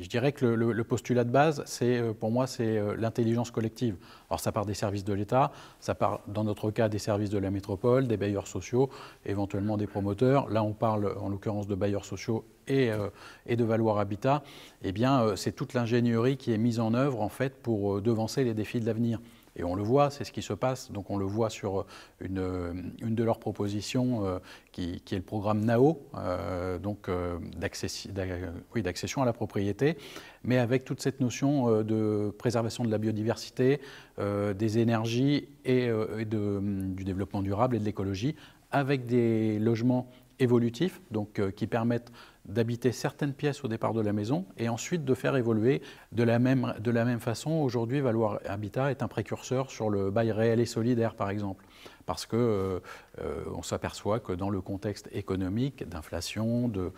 Je dirais que le postulat de base, pour moi, c'est l'intelligence collective. Alors ça part des services de l'État, ça part dans notre cas des services de la métropole, des bailleurs sociaux, éventuellement des promoteurs. Là on parle en l'occurrence de bailleurs sociaux et de Valoir Habitat. Eh bien c'est toute l'ingénierie qui est mise en œuvre en fait pour devancer les défis de l'avenir. Et on le voit, c'est ce qui se passe. Donc on le voit sur une de leurs propositions qui est le programme NAO, d'accession à la propriété, mais avec toute cette notion de préservation de la biodiversité, des énergies et du développement durable et de l'écologie, avec des logements évolutifs, donc qui permettent d'habiter certaines pièces au départ de la maison et ensuite de faire évoluer de la même façon. Aujourd'hui, Valoir Habitat est un précurseur sur le bail réel et solidaire, par exemple, parce que on s'aperçoit que dans le contexte économique, d'inflation, de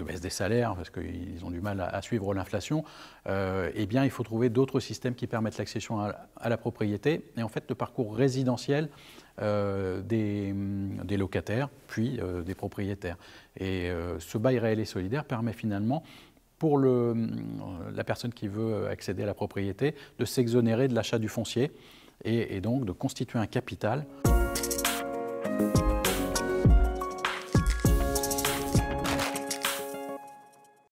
baisse des salaires, parce qu'ils ont du mal à suivre l'inflation, eh bien, il faut trouver d'autres systèmes qui permettent l'accession à la propriété. Et en fait, le parcours résidentiel des locataires, puis des propriétaires. Et ce bail réel et solidaire permet finalement, pour la personne qui veut accéder à la propriété, de s'exonérer de l'achat du foncier et donc de constituer un capital.